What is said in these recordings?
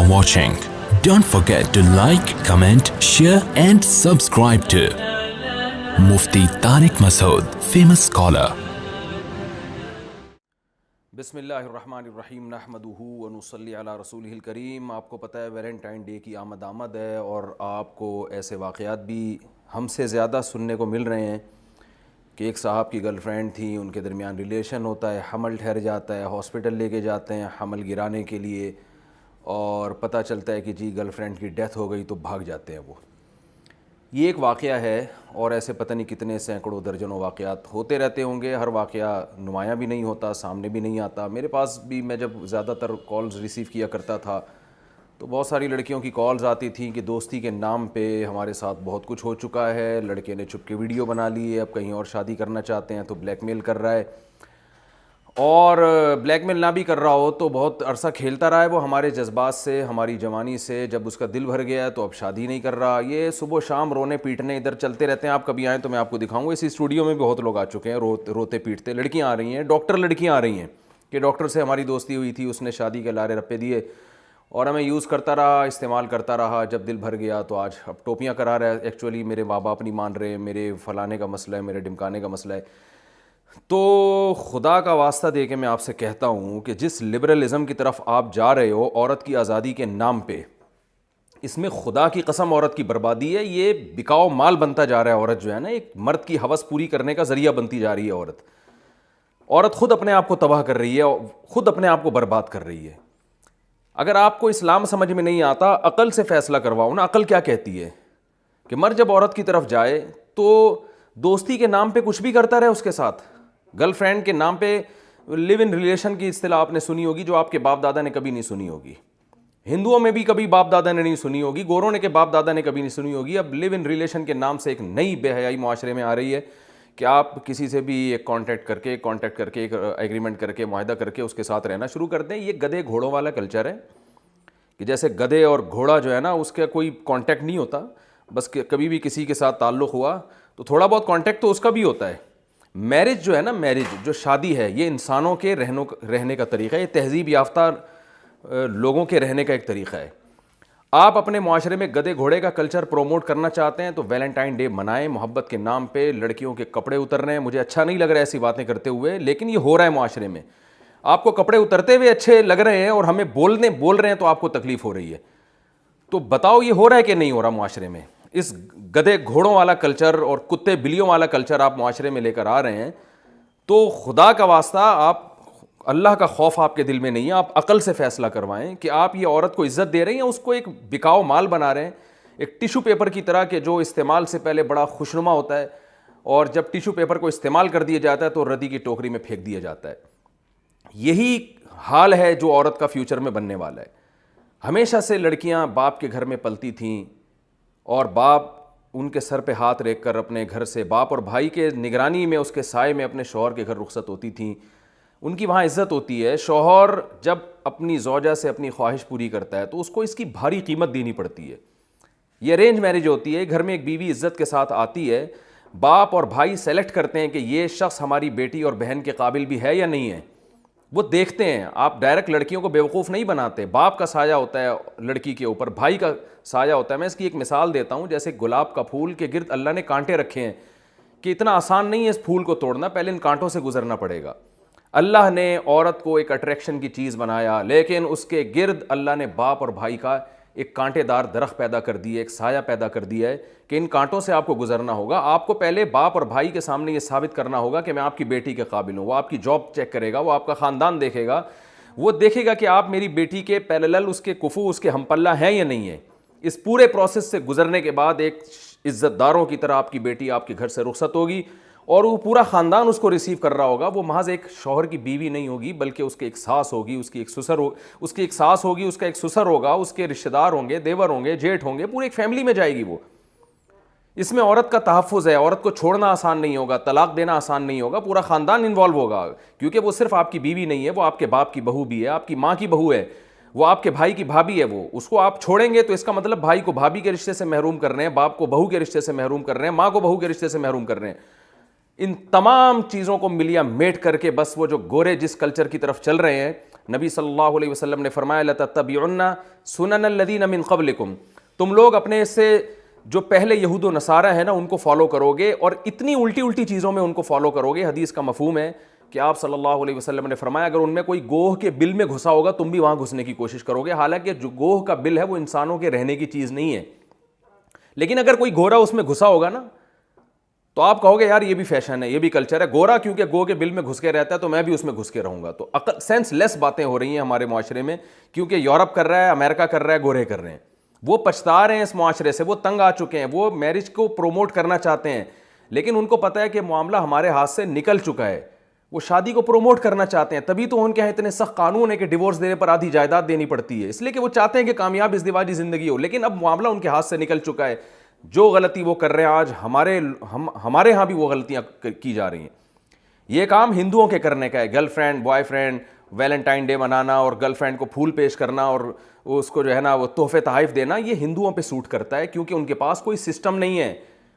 for watching. Don't forget to like, comment, share and subscribe to Mufti Tariq Masood, famous scholar. بسم اللہ الرحمن الرحیم نحمدہ ونصلی علی رسولہ الکریم. آپ کو پتہ ہے ویلنٹائن ڈے کی آمد ہے اور آپ کو ایسے واقعات بھی ہم سے زیادہ سننے کو مل رہے ہیں کہ ایک صاحب کی گرل فرینڈ تھی, ان کے درمیان ریلیشن ہوتا ہے, حمل ٹھہر جاتا ہے, ہاسپٹل لے کے جاتے ہیں حمل گرانے کے لیے اور پتہ چلتا ہے کہ جی گرل فرینڈ کی ڈیتھ ہو گئی تو بھاگ جاتے ہیں وہ. یہ ایک واقعہ ہے اور ایسے پتہ نہیں کتنے سینکڑوں درجنوں واقعات ہوتے رہتے ہوں گے. ہر واقعہ نمایاں بھی نہیں ہوتا, سامنے بھی نہیں آتا. میرے پاس بھی میں جب زیادہ تر کالز ریسیو کیا کرتا تھا تو بہت ساری لڑکیوں کی کالز آتی تھیں کہ دوستی کے نام پہ ہمارے ساتھ بہت کچھ ہو چکا ہے, لڑکے نے چھپ کے ویڈیو بنا لی ہے, اب کہیں اور شادی کرنا چاہتے ہیں تو بلیک میل کر رہا ہے, اور بلیک میل نہ بھی کر رہا ہو تو بہت عرصہ کھیلتا رہا ہے وہ ہمارے جذبات سے, ہماری جوانی سے. جب اس کا دل بھر گیا تو اب شادی نہیں کر رہا. یہ صبح و شام رونے پیٹنے ادھر چلتے رہتے ہیں. آپ کبھی آئیں تو میں آپ کو دکھاؤں گا. اسی اسٹوڈیو میں بھی بہت لوگ آ چکے ہیں روتے پیٹتے. لڑکیاں آ رہی ہیں, ڈاکٹر لڑکیاں آ رہی ہیں کہ ڈاکٹر سے ہماری دوستی ہوئی تھی, اس نے شادی کے لارے رپے دیے اور ہمیں یوز کرتا رہا, استعمال کرتا رہا. جب دل بھر گیا تو آج اب ٹوپیاں کرا رہا ہے. ایکچولی میرے ماں باپ نہیں مان رہے, میرے فلانے کا مسئلہ ہے, میرے ڈمکانے کا مسئلہ ہے. تو خدا کا واسطہ دے کے میں آپ سے کہتا ہوں کہ جس لبرلزم کی طرف آپ جا رہے ہو عورت کی آزادی کے نام پہ, اس میں خدا کی قسم عورت کی بربادی ہے. یہ بکاؤ مال بنتا جا رہا ہے. عورت جو ہے نا ایک مرد کی ہوس پوری کرنے کا ذریعہ بنتی جا رہی ہے. عورت خود اپنے آپ کو تباہ کر رہی ہے, خود اپنے آپ کو برباد کر رہی ہے. اگر آپ کو اسلام سمجھ میں نہیں آتا, عقل سے فیصلہ کرواؤ نا. عقل کیا کہتی ہے کہ مرد جب عورت کی طرف جائے تو دوستی کے نام پہ کچھ بھی کرتا رہے اس کے ساتھ. گرل فرینڈ کے نام پہ لیو ان ریلیشن کی اصطلاح آپ نے سنی ہوگی جو آپ کے باپ دادا نے کبھی نہیں سنی ہوگی. ہندوؤں میں بھی کبھی باپ دادا نے نہیں سنی ہوگی, گوروں نے کے باپ دادا نے کبھی نہیں سنی ہوگی. اب لیو ان ریلیشن کے نام سے ایک نئی بے حیائی معاشرے میں آ رہی ہے کہ آپ کسی سے بھی ایک کانٹیکٹ کر کے ایک ایگریمنٹ کر کے معاہدہ کر کے اس کے ساتھ رہنا شروع کر دیں. یہ گدھے گھوڑوں والا کلچر ہے کہ جیسے گدھے اور گھوڑا جو ہے نا اس کا کوئی کانٹیکٹ نہیں ہوتا, بس کبھی بھی کسی کے ساتھ تعلق ہوا تو تھوڑا بہت کانٹیکٹ تو اس کا بھی ہوتا ہے. میرج جو ہے نا, میرج جو شادی ہے, یہ انسانوں کے رہنے کا طریقہ ہے. یہ تہذیب یافتہ لوگوں کے رہنے کا ایک طریقہ ہے. آپ اپنے معاشرے میں گدھے گھوڑے کا کلچر پروموٹ کرنا چاہتے ہیں تو ویلنٹائن ڈے منائیں. محبت کے نام پہ لڑکیوں کے کپڑے اتر رہے ہیں. مجھے اچھا نہیں لگ رہا ہے ایسی باتیں کرتے ہوئے, لیکن یہ ہو رہا ہے معاشرے میں. آپ کو کپڑے اترتے ہوئے اچھے لگ رہے ہیں اور ہمیں بول رہے ہیں تو آپ کو تکلیف ہو رہی ہے. تو بتاؤ یہ ہو رہا ہے کہ نہیں ہو رہا معاشرے میں؟ اس گدھے گھوڑوں والا کلچر اور کتے بلیوں والا کلچر آپ معاشرے میں لے کر آ رہے ہیں تو خدا کا واسطہ آپ, اللہ کا خوف آپ کے دل میں نہیں ہے. آپ عقل سے فیصلہ کروائیں کہ آپ یہ عورت کو عزت دے رہے ہیں یا اس کو ایک بکاؤ مال بنا رہے ہیں, ایک ٹیشو پیپر کی طرح کہ جو استعمال سے پہلے بڑا خوشنما ہوتا ہے اور جب ٹیشو پیپر کو استعمال کر دیا جاتا ہے تو ردی کی ٹوکری میں پھینک دیا جاتا ہے. یہی حال ہے جو عورت کا فیوچر میں بننے والا ہے. ہمیشہ سے لڑکیاں باپ کے گھر میں پلتی تھیں اور باپ ان کے سر پہ ہاتھ رکھ کر اپنے گھر سے, باپ اور بھائی کے نگرانی میں اس کے سائے میں اپنے شوہر کے گھر رخصت ہوتی تھیں. ان کی وہاں عزت ہوتی ہے. شوہر جب اپنی زوجہ سے اپنی خواہش پوری کرتا ہے تو اس کو اس کی بھاری قیمت دینی پڑتی ہے. یہ ارینج میرج ہوتی ہے. گھر میں ایک بیوی عزت کے ساتھ آتی ہے, باپ اور بھائی سیلیکٹ کرتے ہیں کہ یہ شخص ہماری بیٹی اور بہن کے قابل بھی ہے یا نہیں ہے. وہ دیکھتے ہیں. آپ ڈائریکٹ لڑکیوں کو بیوقوف نہیں بناتے. باپ کا سایہ ہوتا ہے لڑکی کے اوپر, بھائی کا سایہ ہوتا ہے. میں اس کی ایک مثال دیتا ہوں. جیسے گلاب کا پھول کے گرد اللہ نے کانٹے رکھے ہیں کہ اتنا آسان نہیں ہے اس پھول کو توڑنا, پہلے ان کانٹوں سے گزرنا پڑے گا. اللہ نے عورت کو ایک اٹریکشن کی چیز بنایا, لیکن اس کے گرد اللہ نے باپ اور بھائی کا ایک کانٹے دار درخت پیدا کر دی ہے, ایک سایہ پیدا کر دیا ہے کہ ان کانٹوں سے آپ کو گزرنا ہوگا. آپ کو پہلے باپ اور بھائی کے سامنے یہ ثابت کرنا ہوگا کہ میں آپ کی بیٹی کے قابل ہوں. وہ آپ کی جاب چیک کرے گا, وہ آپ کا خاندان دیکھے گا, وہ دیکھے گا کہ آپ میری بیٹی کے پیرالل, اس کے کفو, اس کے ہم پلہ ہیں یا نہیں ہے. اس پورے پروسیس سے گزرنے کے بعد ایک عزت داروں کی طرح آپ کی بیٹی آپ کے گھر سے رخصت ہوگی اور وہ پورا خاندان اس کو ریسیو کر رہا ہوگا. وہ محض ایک شوہر کی بیوی نہیں ہوگی بلکہ اس کی ایک ساس ہوگی, اس کی ایک سسر اس کا ایک سسر ہوگا, اس کے رشتہ دار ہوں گے, دیور ہوں گے, جیٹھ ہوں گے, پوری ایک فیملی میں جائے گی وہ. اس میں عورت کا تحفظ ہے. عورت کو چھوڑنا آسان نہیں ہوگا, طلاق دینا آسان نہیں ہوگا. پورا خاندان انوالو ہوگا کیونکہ وہ صرف آپ کی بیوی نہیں ہے, وہ آپ کے باپ کی بہو بھی ہے, آپ کی ماں کی بہو ہے, وہ آپ کے بھائی کی بھابھی ہے. وہ اس کو آپ چھوڑیں گے تو اس کا مطلب بھائی کو بھابھی کے رشتے سے محروم کر رہے ہیں, باپ کو بہو کے رشتے سے محروم کر رہے ہیں, ماں کو بہو کے رشتے سے محروم کر رہے ہیں. ان تمام چیزوں کو ملیا میٹ کر کے بس وہ جو گورے جس کلچر کی طرف چل رہے ہیں نبی صلی اللہ علیہ وسلم نے فرمایا لَتَتَّبِعُنَّ سُنَنَ الَّذِينَ مِن قَبْلِكُمْ، تم لوگ اپنے سے جو پہلے یہود و نصارہ ہیں نا ان کو فالو کرو گے، اور اتنی الٹی چیزوں میں ان کو فالو کرو گے۔ حدیث کا مفہوم ہے کہ آپ صلی اللہ علیہ وسلم نے فرمایا اگر ان میں کوئی گوہ کے بل میں گھسا ہوگا تم بھی وہاں گھسنے کی کوشش کرو گے، حالانکہ جو گوہ کا بل ہے وہ انسانوں کے رہنے کی چیز نہیں ہے، لیکن اگر کوئی گورا اس میں گھسا ہوگا نا تو آپ کہو گے یار یہ بھی فیشن ہے، یہ بھی کلچر ہے، گورا کیونکہ گو کے بل میں گھس کے رہتا ہے تو میں بھی اس میں گھس کے رہوں گا۔ تو عقل سینس لیس باتیں ہو رہی ہیں ہمارے معاشرے میں، کیونکہ یورپ کر رہا ہے، امریکہ کر رہا ہے، گورے کر رہے ہیں، وہ پچھتا رہے ہیں اس معاشرے سے، وہ تنگ آ چکے ہیں، وہ میرج کو پروموٹ کرنا چاہتے ہیں، لیکن ان کو پتہ ہے کہ معاملہ ہمارے ہاتھ سے نکل چکا ہے، وہ شادی کو پروموٹ کرنا چاہتے ہیں، تبھی تو ان کے یہاں اتنے سخت قانون ہے کہ ڈیورس دینے پر آدھی جائیداد دینی پڑتی ہے، اس لیے کہ وہ چاہتے ہیں کہ کامیاب ازدواجی زندگی ہو، لیکن اب معاملہ ان کے ہاتھ سے نکل چکا ہے۔ جو غلطی وہ کر رہے ہیں آج ہمارے ہاں بھی وہ غلطیاں کی جا رہی ہیں۔ یہ کام ہندوؤں کے کرنے کا ہے، girl friend boy friend Valentine day منانا اور گرل فرینڈ کو پھول پیش کرنا اور اس کو جو ہے نا وہ تحفے تحائف دینا، یہ ہندوؤں پہ سوٹ کرتا ہے، کیونکہ ان کے پاس کوئی سسٹم نہیں ہے،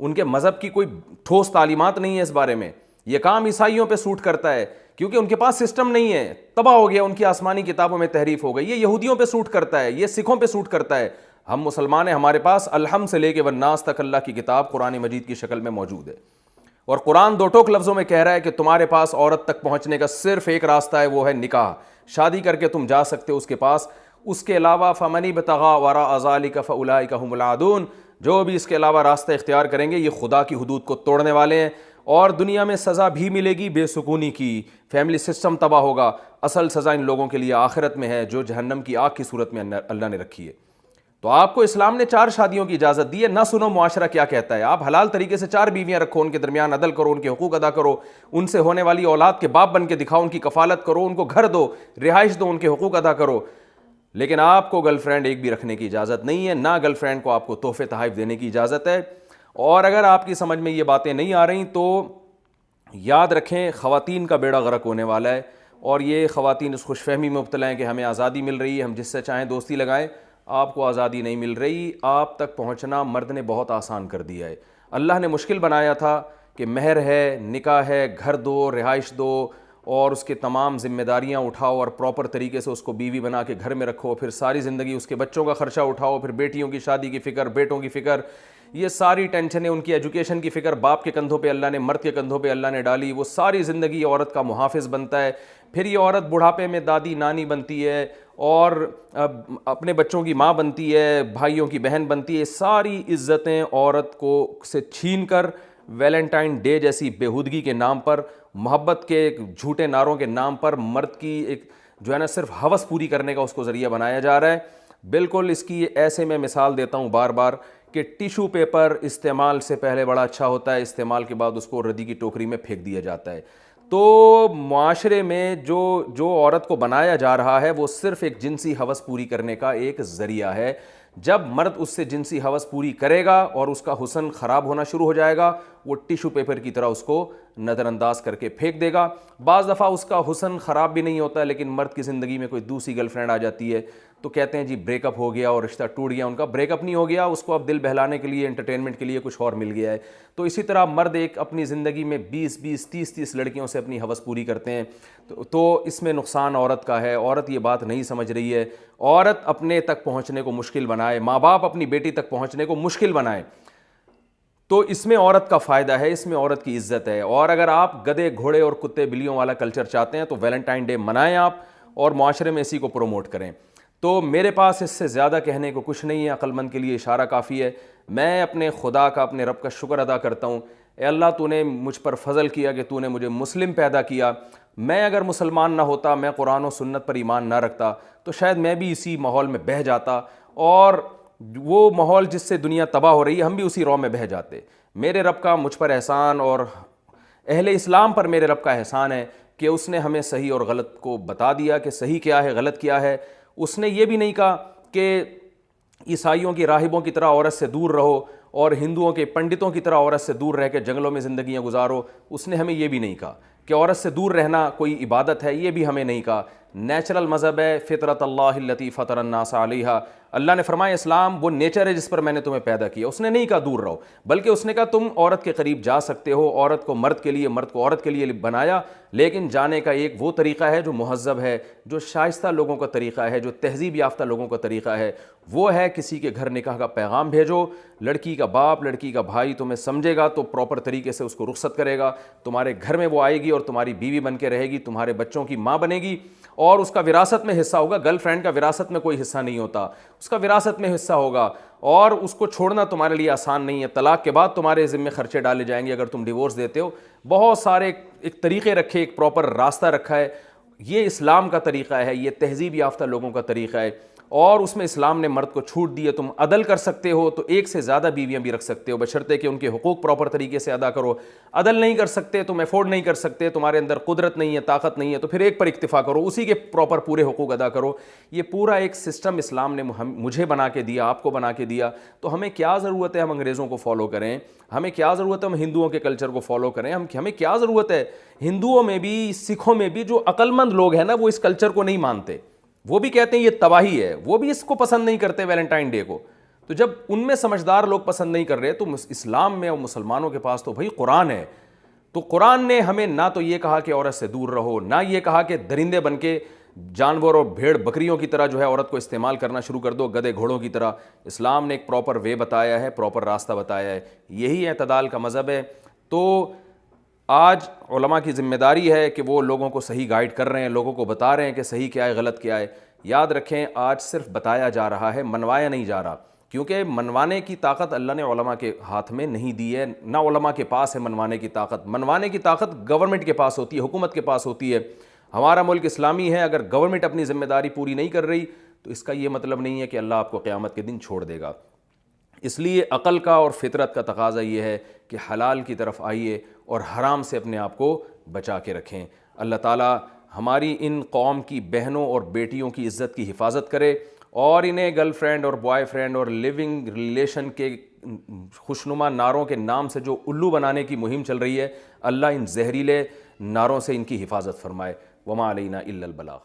ان کے مذہب کی کوئی ٹھوس تعلیمات نہیں ہے اس بارے میں۔ یہ کام عیسائیوں پہ سوٹ کرتا ہے کیونکہ ان کے پاس سسٹم نہیں ہے، تباہ ہو گیا، ان کی آسمانی کتابوں میں تحریف ہو گئی۔ یہ یہودیوں پہ سوٹ کرتا ہے، یہ سکھوں پہ سوٹ کرتا ہے۔ ہم مسلمان ہیں، ہمارے پاس الحمد سے لے کے والناس تک اللہ کی کتاب قرآن مجید کی شکل میں موجود ہے، اور قرآن دو ٹوک لفظوں میں کہہ رہا ہے کہ تمہارے پاس عورت تک پہنچنے کا صرف ایک راستہ ہے، وہ ہے نکاح، شادی کر کے تم جا سکتے ہو اس کے پاس، اس کے علاوہ فَمَنِ ابْتَغَىٰ وَرَاءَ ذَٰلِكَ فَأُولَٰئِكَ هُمُ الْعَادُونَ، جو بھی اس کے علاوہ راستہ اختیار کریں گے یہ خدا کی حدود کو توڑنے والے ہیں، اور دنیا میں سزا بھی ملے گی بے سکونی کی، فیملی سسٹم تباہ ہوگا۔ اصل سزا ان لوگوں کے لیے آخرت میں ہے جو جہنم کی آگ کی صورت میں اللہ نے رکھی ہے۔ تو آپ کو اسلام نے 4 شادیوں کی اجازت دی ہے، نہ سنو معاشرہ کیا کہتا ہے، آپ حلال طریقے سے 4 بیویاں رکھو، ان کے درمیان عدل کرو، ان کے حقوق ادا کرو، ان سے ہونے والی اولاد کے باپ بن کے دکھاؤ، ان کی کفالت کرو، ان کو گھر دو، رہائش دو، ان کے حقوق ادا کرو، لیکن آپ کو گرل فرینڈ ایک بھی رکھنے کی اجازت نہیں ہے، نہ گرل فرینڈ کو آپ کو تحفے تحائف دینے کی اجازت ہے۔ اور اگر آپ کی سمجھ میں یہ باتیں نہیں آ رہی تو یاد رکھیں خواتین کا بیڑا غرق ہونے والا ہے، اور یہ خواتین اس خوش فہمی میں مبتلا ہیں کہ ہمیں آزادی مل رہی ہے، ہم جس سے چاہیں دوستی لگائیں۔ آپ کو آزادی نہیں مل رہی، آپ تک پہنچنا مرد نے بہت آسان کر دیا ہے۔ اللہ نے مشکل بنایا تھا کہ مہر ہے، نکاح ہے، گھر دو، رہائش دو، اور اس کے تمام ذمہ داریاں اٹھاؤ اور پراپر طریقے سے اس کو بیوی بنا کے گھر میں رکھو، پھر ساری زندگی اس کے بچوں کا خرچہ اٹھاؤ، پھر بیٹیوں کی شادی کی فکر، بیٹوں کی فکر، یہ ساری ٹینشنیں، ان کی ایجوکیشن کی فکر باپ کے کندھوں پہ اللہ نے، مرد کے کندھوں پہ اللہ نے ڈالی، وہ ساری زندگی عورت کا محافظ بنتا ہے، پھر یہ عورت بڑھاپے میں دادی نانی بنتی ہے اور اپنے بچوں کی ماں بنتی ہے، بھائیوں کی بہن بنتی ہے، ساری عزتیں عورت کو سے چھین کر ویلنٹائن ڈے جیسی بےہودگی کے نام پر، محبت کے جھوٹے نعروں کے نام پر مرد کی ایک جو ہے نا صرف ہوس پوری کرنے کا اس کو ذریعہ بنایا جا رہا ہے۔ بالکل اس کی ایسے میں مثال دیتا ہوں بار بار کہ ٹیشو پیپر استعمال سے پہلے بڑا اچھا ہوتا ہے، استعمال کے بعد اس کو ردی کی ٹوکری میں پھینک دیا جاتا ہے۔ تو معاشرے میں جو عورت کو بنایا جا رہا ہے وہ صرف ایک جنسی ہوس پوری کرنے کا ایک ذریعہ ہے۔ جب مرد اس سے جنسی ہوس پوری کرے گا اور اس کا حسن خراب ہونا شروع ہو جائے گا، وہ ٹیشو پیپر کی طرح اس کو نظر انداز کر کے پھینک دے گا۔ بعض دفعہ اس کا حسن خراب بھی نہیں ہوتا، لیکن مرد کی زندگی میں کوئی دوسری گرل فرینڈ آ جاتی ہے تو کہتے ہیں جی بریک اپ ہو گیا اور رشتہ ٹوٹ گیا۔ ان کا بریک اپ نہیں ہو گیا، اس کو اب دل بہلانے کے لیے، انٹرٹینمنٹ کے لیے کچھ اور مل گیا ہے۔ تو اسی طرح مرد ایک اپنی زندگی میں 20 30 لڑکیوں سے اپنی ہوس پوری کرتے ہیں، تو اس میں نقصان عورت کا ہے۔ عورت یہ بات نہیں سمجھ رہی ہے، عورت اپنے تک پہنچنے کو مشکل بنائے، ماں باپ اپنی بیٹی تک پہنچنے کو مشکل بنائے، تو اس میں عورت کا فائدہ ہے، اس میں عورت کی عزت ہے۔ اور اگر آپ گدھے گھوڑے اور کتے بلیوں والا کلچر چاہتے ہیں تو ویلنٹائن ڈے منائیں آپ، اور معاشرے میں اسی کو پروموٹ کریں۔ تو میرے پاس اس سے زیادہ کہنے کو کچھ نہیں ہے، عقل مند کے لیے اشارہ کافی ہے۔ میں اپنے خدا کا، اپنے رب کا شکر ادا کرتا ہوں، اے اللہ تو نے مجھ پر فضل کیا کہ تو نے مجھے مسلم پیدا کیا۔ میں اگر مسلمان نہ ہوتا، میں قرآن و سنت پر ایمان نہ رکھتا، تو شاید میں بھی اسی ماحول میں بہہ جاتا، اور وہ ماحول جس سے دنیا تباہ ہو رہی ہے ہم بھی اسی رو میں بہہ جاتے۔ میرے رب کا مجھ پر احسان، اور اہل اسلام پر میرے رب کا احسان ہے کہ اس نے ہمیں صحیح اور غلط کو بتا دیا کہ صحیح کیا ہے، غلط کیا ہے۔ اس نے یہ بھی نہیں کہا کہ عیسائیوں کی راہبوں کی طرح عورت سے دور رہو اور ہندوؤں کے پنڈتوں کی طرح عورت سے دور رہ کے جنگلوں میں زندگیاں گزارو۔ اس نے ہمیں یہ بھی نہیں کہا کہ عورت سے دور رہنا کوئی عبادت ہے، یہ بھی ہمیں نہیں کہا، نیچرل مذہب ہے، فطرت اللہ التی فطر الناس علیہا. اللہ نے فرمایا اسلام وہ نیچر ہے جس پر میں نے تمہیں پیدا کیا. اس نے نہیں کہا دور رہو، بلکہ اس نے کہا تم عورت کے قریب جا سکتے ہو، عورت کو مرد کے لیے، مرد کو عورت کے لیے بنایا، لیکن جانے کا ایک وہ طریقہ ہے جو مہذب ہے، جو شائستہ لوگوں کا طریقہ ہے، جو تہذیب یافتہ لوگوں کا طریقہ ہے. وہ ہے کسی کے گھر نکاح کا پیغام بھیجو، لڑکی کا باپ، لڑکی کا بھائی تمہیں سمجھے گا تو پراپر طریقے سے اس کو رخصت کرے گا، تمہارے گھر میں وہ آئے گی اور تمہاری بیوی بن کے رہے گی، تمہارے بچوں کی ماں بنے گی، اور اس کا وراثت میں حصہ ہوگا. گرل فرینڈ کا وراثت میں کوئی حصہ نہیں ہوتا، اس کا وراثت میں حصہ ہوگا، اور اس کو چھوڑنا تمہارے لیے آسان نہیں ہے. طلاق کے بعد تمہارے ذمہ خرچے ڈالے جائیں گے اگر تم ڈیورس دیتے ہو. بہت سارے ایک طریقے رکھے، ایک پراپر راستہ رکھا ہے. یہ اسلام کا طریقہ ہے، یہ تہذیب یافتہ لوگوں کا طریقہ ہے، اور اس میں اسلام نے مرد کو چھوٹ دی ہے. تم عدل کر سکتے ہو تو ایک سے زیادہ بیویاں بھی رکھ سکتے ہو، بشرطے کہ ان کے حقوق پراپر طریقے سے ادا کرو. عدل نہیں کر سکتے، تم افورڈ نہیں کر سکتے، تمہارے اندر قدرت نہیں ہے، طاقت نہیں ہے، تو پھر ایک پر اکتفا کرو، اسی کے پراپر پورے حقوق ادا کرو. یہ پورا ایک سسٹم اسلام نے مجھے بنا کے دیا، آپ کو بنا کے دیا. تو ہمیں کیا ضرورت ہے ہم انگریزوں کو فالو کریں؟ ہمیں کیا ضرورت ہے ہم ہندوؤں کے کلچر کو فالو کریں؟ ہمیں کیا ضرورت ہے؟ ہندوؤں میں بھی، سکھوں میں بھی جو عقل مند لوگ ہیں نا، وہ اس کلچر کو نہیں مانتے، وہ بھی کہتے ہیں یہ تباہی ہے، وہ بھی اس کو پسند نہیں کرتے ویلنٹائن ڈے کو. تو جب ان میں سمجھدار لوگ پسند نہیں کر رہے تو اسلام میں اور مسلمانوں کے پاس تو بھائی قرآن ہے. تو قرآن نے ہمیں نہ تو یہ کہا کہ عورت سے دور رہو، نہ یہ کہا کہ درندے بن کے جانور اور بھیڑ بکریوں کی طرح جو ہے عورت کو استعمال کرنا شروع کر دو، گدھے گھوڑوں کی طرح. اسلام نے ایک پراپر وے بتایا ہے، پراپر راستہ بتایا ہے. یہی اعتدال کا مذہب ہے. تو آج علماء کی ذمہ داری ہے کہ وہ لوگوں کو صحیح گائیڈ کر رہے ہیں، لوگوں کو بتا رہے ہیں کہ صحیح کیا ہے، غلط کیا ہے. یاد رکھیں آج صرف بتایا جا رہا ہے، منوایا نہیں جا رہا، کیونکہ منوانے کی طاقت اللہ نے علماء کے ہاتھ میں نہیں دی ہے، نہ علماء کے پاس ہے منوانے کی طاقت. منوانے کی طاقت گورنمنٹ کے پاس ہوتی ہے، حکومت کے پاس ہوتی ہے. ہمارا ملک اسلامی ہے، اگر گورنمنٹ اپنی ذمہ داری پوری نہیں کر رہی تو اس کا یہ مطلب نہیں ہے کہ اللہ آپ کو قیامت کے دن چھوڑ دے گا. اس لیے عقل کا اور فطرت کا تقاضا یہ ہے کہ حلال کی طرف آئیے اور حرام سے اپنے آپ کو بچا کے رکھیں. اللہ تعالیٰ ہماری ان قوم کی بہنوں اور بیٹیوں کی عزت کی حفاظت کرے، اور انہیں گرل فرینڈ اور بوائے فرینڈ اور لیونگ ریلیشن کے خوشنما نعروں کے نام سے جو الو بنانے کی مہم چل رہی ہے، اللہ ان زہریلے نعروں سے ان کی حفاظت فرمائے. وما علینا الا البلاغ.